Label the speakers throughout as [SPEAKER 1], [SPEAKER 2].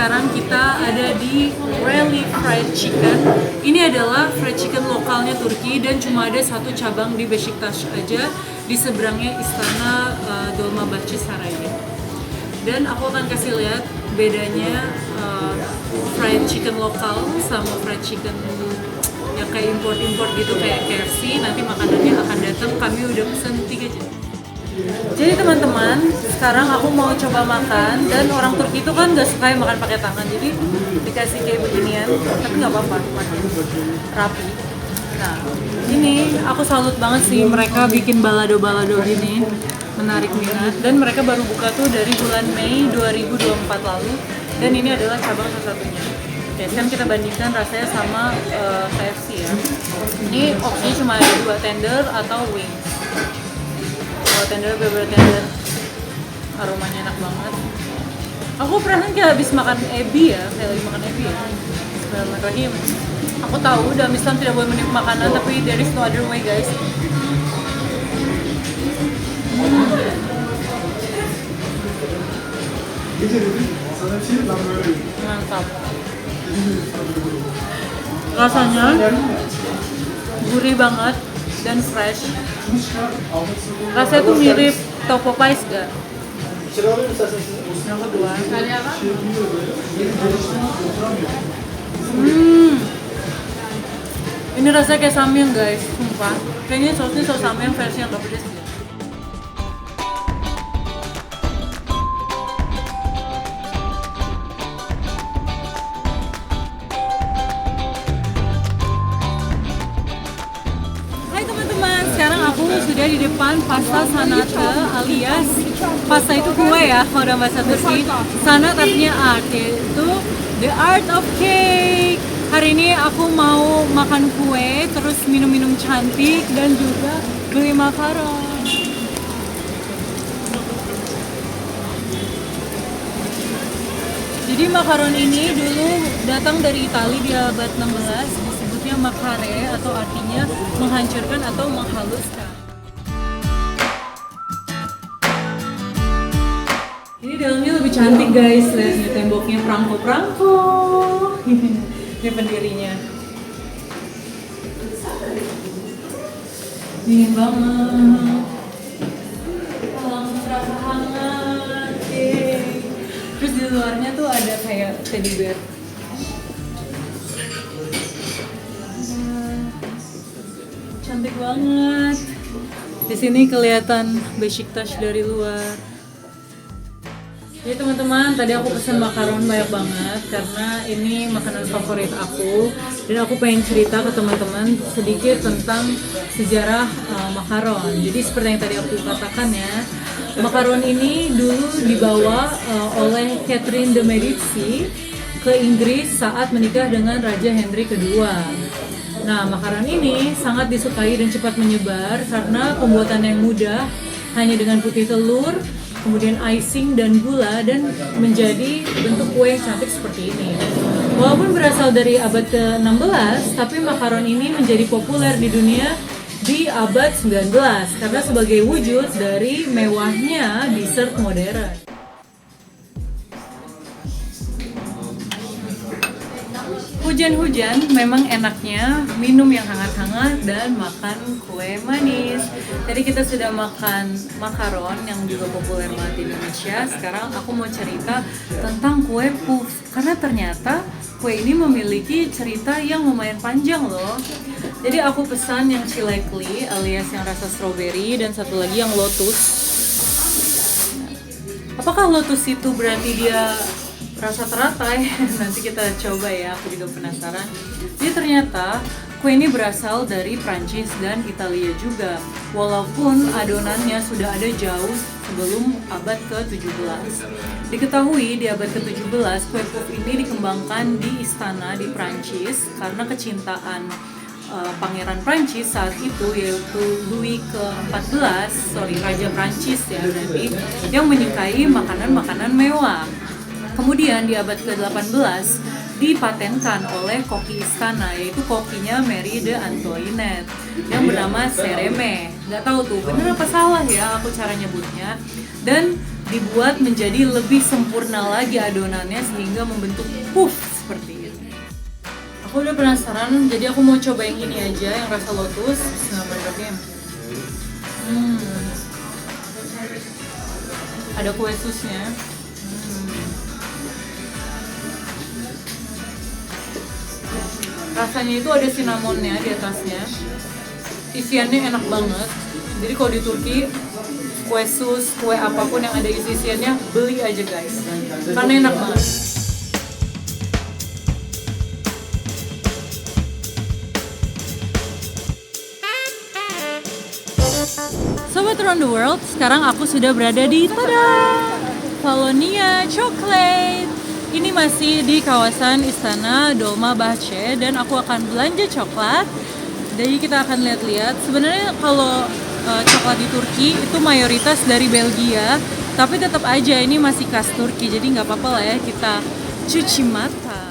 [SPEAKER 1] sekarang kita ada di Rally Fried Chicken. Ini adalah fried chicken lokalnya Turki dan cuma ada satu cabang di Beşiktaş aja, di seberangnya Istana Dolmabahçe Sarayı. Dan aku akan kasih lihat bedanya fried chicken lokal sama fried chicken yang kayak import gitu kayak KFC. Nanti makanannya akan datang, kami udah pesen 3 jenis. Jadi teman-teman, sekarang aku mau coba makan, dan orang Turki itu kan gak suka yang makan pakai tangan, jadi dikasih kayak beginian, tapi nggak apa-apa, makin rapi. Nah, ini aku salut banget sih, mereka bikin balado-balado gini, menarik minat, dan mereka baru buka tuh dari bulan Mei 2024 lalu, dan ini adalah cabang satu-satunya. Oke, sekarang kita bandingkan rasanya sama KFC ya. Ini opsinya cuma ada 2, tender atau wings. Kalau tender, beberapa tender, aromanya enak banget. Aku perasaan kayak habis makan ebi ya, kayak lagi makan ebi ya. Bismillahirrahmanirrahim. Aku tahu dalam Islam tidak boleh menipu makanan, tapi there is no other way guys. Mantap. Rasanya gurih banget dan fresh. Rasanya tuh mirip Topo Pies gak? Yang kedua. Ini rasanya kayak samyang guys, sumpah. Kayaknya sausnya saus samyang versi yang gak pedes ya. Sekarang aku sudah di depan Pasta Sanata, alias pasta itu kue ya kalau dalam bahasa Turki. Sanat artinya art, yaitu the art of cake. Hari ini aku mau makan kue, terus minum-minum cantik, dan juga beli makaron. Jadi makaron ini dulu datang dari Italia di abad 16. Makare atau artinya menghancurkan atau menghaluskan. Ini dalamnya lebih cantik guys, lihat nih temboknya perangko-perangko. Ini pendirinya. Dingin banget. Langsung terasa hangat. Terus di luarnya tuh ada kayak teddy bear. Cantik banget. Di sini kelihatan Beşiktaş dari luar. Jadi teman-teman, tadi aku pesan makaron banyak banget karena ini makanan favorit aku, dan aku pengen cerita ke teman-teman sedikit tentang sejarah makaron. Jadi seperti yang tadi aku katakan ya, makaron ini dulu dibawa oleh Catherine de Medici ke Inggris saat menikah dengan Raja Henry kedua. Nah, makaron ini sangat disukai dan cepat menyebar karena pembuatannya yang mudah, hanya dengan putih telur, kemudian icing dan gula, dan menjadi bentuk kue yang cantik seperti ini. Walaupun berasal dari abad ke-16, tapi makaron ini menjadi populer di dunia di abad 19 karena sebagai wujud dari mewahnya dessert modern. Hujan-hujan memang enaknya minum yang hangat-hangat dan makan kue manis. Tadi kita sudah makan makaron yang juga populer banget di Indonesia. Sekarang aku mau cerita tentang kue puff, karena ternyata kue ini memiliki cerita yang lumayan panjang loh. Jadi aku pesan yang cilekli alias yang rasa strawberry, dan satu lagi yang lotus. Apakah lotus itu berarti dia rasa teratai? Nanti kita coba ya, aku juga penasaran. Jadi ternyata kue ini berasal dari Prancis dan Italia juga, walaupun adonannya sudah ada jauh sebelum abad ke-17. Diketahui di abad ke-17 kue puff ini dikembangkan di istana di Prancis karena kecintaan Pangeran Prancis saat itu, yaitu Louis ke-14, Raja Prancis ya berarti, yang menyukai makanan-makanan mewah. Kemudian di abad ke-18 dipatenkan oleh koki istana, yaitu kokinya Marie de Antoinette yang bernama Sereme. Nggak tahu tuh bener apa salah ya aku cara nyebutnya. Dan dibuat menjadi lebih sempurna lagi adonannya sehingga membentuk puff seperti ini. Aku udah penasaran, jadi aku mau coba yang ini aja, yang rasa lotus. Bismillahirrahmanirrahim. Ada kue susnya. Rasanya itu ada cinnamonnya di atasnya. Isiannya enak banget. Jadi kalau di Turki, kue sus, kue apapun yang ada isiannya, beli aja guys. Karena enak banget. Sobat Around the World, sekarang aku sudah berada di Polonia Chocolate. Ini masih di kawasan Istana Dolmabahce dan aku akan belanja coklat. Jadi kita akan lihat-lihat. Sebenarnya kalau coklat di Turki itu mayoritas dari Belgia, tapi tetap aja ini masih khas Turki. Jadi nggak apa-apa lah ya kita cuci mata.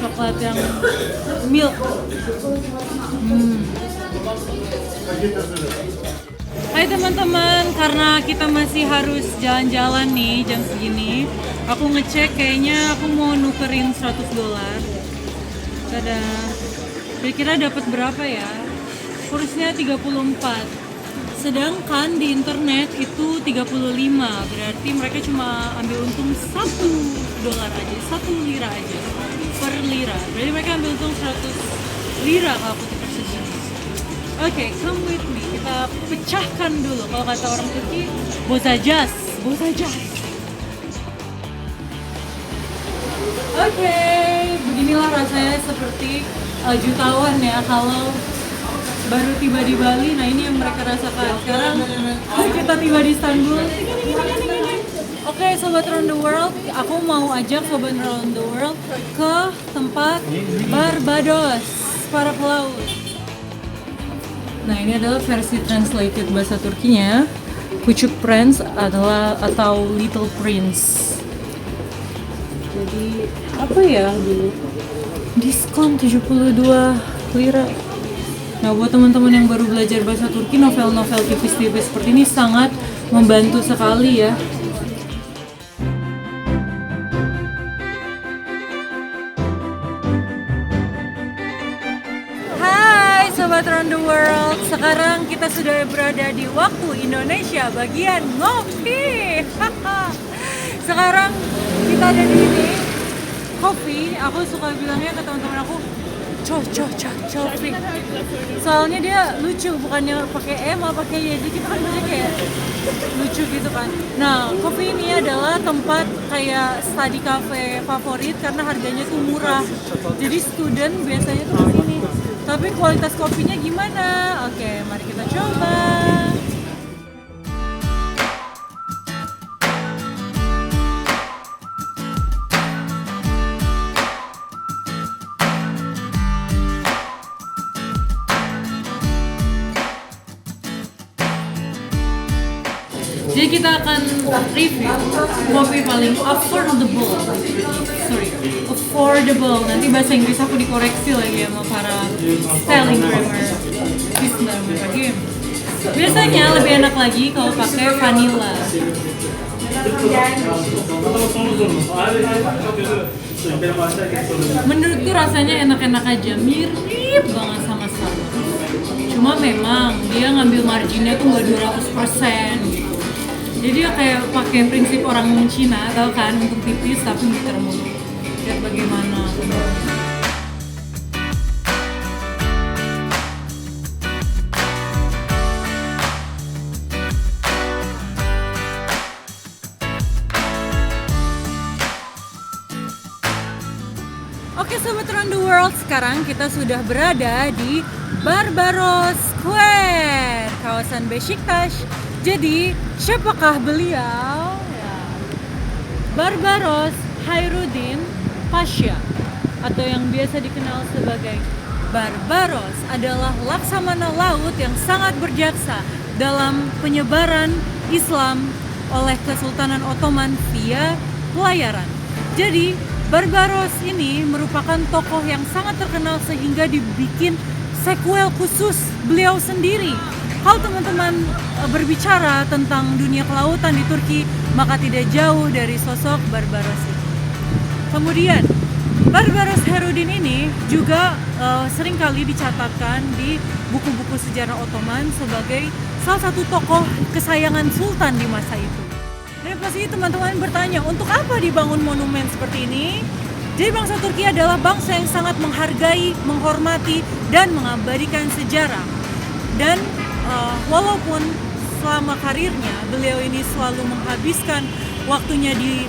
[SPEAKER 1] Coklat yang milk. Hai teman-teman, karena kita masih harus jalan-jalan nih jam segini, aku ngecek kayaknya aku mau nukerin $100. Dadah. Kira-kira dapat berapa ya? Kursnya 34. Sedangkan di internet itu 35, berarti mereka cuma ambil untung $1 aja, 1 lira aja per lira. Berarti mereka ambil untung 100 lira kalau aku tukar sejenis. Oke, come with me. Kita pecahkan dulu. Kalau kata orang Turki, bozajas. Oke, beginilah rasanya seperti jutawan ya kalau baru tiba di Bali. Nah ini yang mereka rasakan. Sekarang kita tiba di Istanbul. Oke, Sobat Around the World, aku mau ajak Sobat Around the World ke tempat Barbados, para pelaut. Nah ini adalah versi translated bahasa Turkinya. Küçük Prens adalah atau Little Prince. Jadi apa ya dulu? Diskon 72 lira. Nah buat teman-teman yang baru belajar bahasa Turki, novel-novel tipis-tipis seperti ini sangat membantu sekali ya. Sobat Around the World, sekarang kita sudah berada di Waktu Indonesia bagian ngopi. Sekarang kita ada di ini, kopi. Aku suka bilangnya ke teman-teman aku, coffee. Soalnya dia lucu, bukannya pakai M apa pakai Y, jadi kita kan baca kayak lucu gitu kan. Nah, kopi ini adalah tempat kayak study cafe favorit karena harganya tuh murah. Jadi student biasanya tuh di sini. Tapi kualitas kopinya gimana? Oke, mari kita coba. Jadi kita akan review kopi paling affordable. Nanti bahasa Inggris aku dikoreksi lagi sama para spelling grammar. Bismillahirrahmanirrahim. Biasanya lebih enak lagi kalau pakai vanilla. Menurutku rasanya enak-enak aja, mirip banget sama Starbucks. Cuma memang dia ngambil marginnya tuh nggak 200% gitu. Jadi dia kayak pakai prinsip orang Cina, tau kan, untuk tipis tapi muter mulu. Lihat bagaimana. Oke Sobat Around the World, sekarang kita sudah berada di Barbaros Square, kawasan Beşiktaş, Jadi, siapakah beliau? Ya. Barbaros Khairuddin Pasha, atau yang biasa dikenal sebagai Barbaros, adalah laksamana laut yang sangat berjasa dalam penyebaran Islam oleh Kesultanan Ottoman via pelayaran. Jadi, Barbaros ini merupakan tokoh yang sangat terkenal sehingga dibikin sequel khusus beliau sendiri. Kalau teman-teman berbicara tentang dunia kelautan di Turki, maka tidak jauh dari sosok Barbaros ini. Kemudian, Barbaros Khairuddin ini juga seringkali dicatatkan di buku-buku sejarah Ottoman sebagai salah satu tokoh kesayangan Sultan di masa itu. Dan pasti teman-teman bertanya, untuk apa dibangun monumen seperti ini? Jadi bangsa Turki adalah bangsa yang sangat menghargai, menghormati, dan mengabadikan sejarah. Dan walaupun selama karirnya beliau ini selalu menghabiskan waktunya di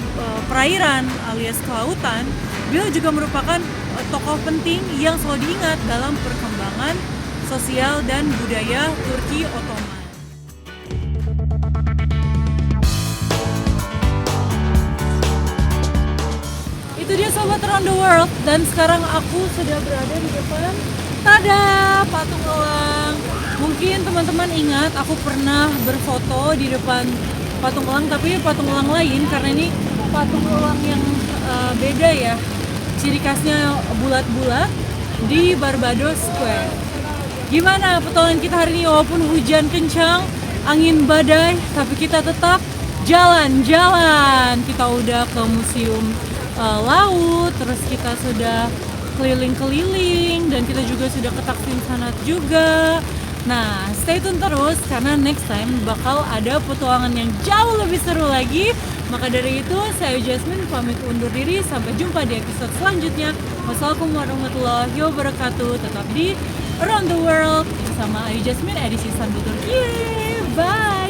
[SPEAKER 1] perairan alias kelautan, beliau juga merupakan tokoh penting yang selalu diingat dalam perkembangan sosial dan budaya Turki Ottoman. Itu dia sobat around the world, dan sekarang aku sudah berada di depan patung elang. Mungkin teman-teman ingat aku pernah berfoto di depan patung elang, tapi patung elang lain karena ini patung elang yang beda ya. Ciri khasnya bulat-bulat di Barbados Square. Gimana petualangan kita hari ini? Walaupun hujan kencang, angin badai, tapi kita tetap jalan-jalan. Kita udah ke museum laut, terus kita sudah keliling-keliling, dan kita juga sudah ke Taksim Sanat juga. Nah, stay tune terus karena next time bakal ada petualangan yang jauh lebih seru lagi. Maka dari itu, saya Jasmine pamit undur diri. Sampai jumpa di episode selanjutnya. Wassalamualaikum warahmatullahi wabarakatuh. Tetap di Around the World bersama Ayu Jasmine edisi Istanbul Turki. Bye!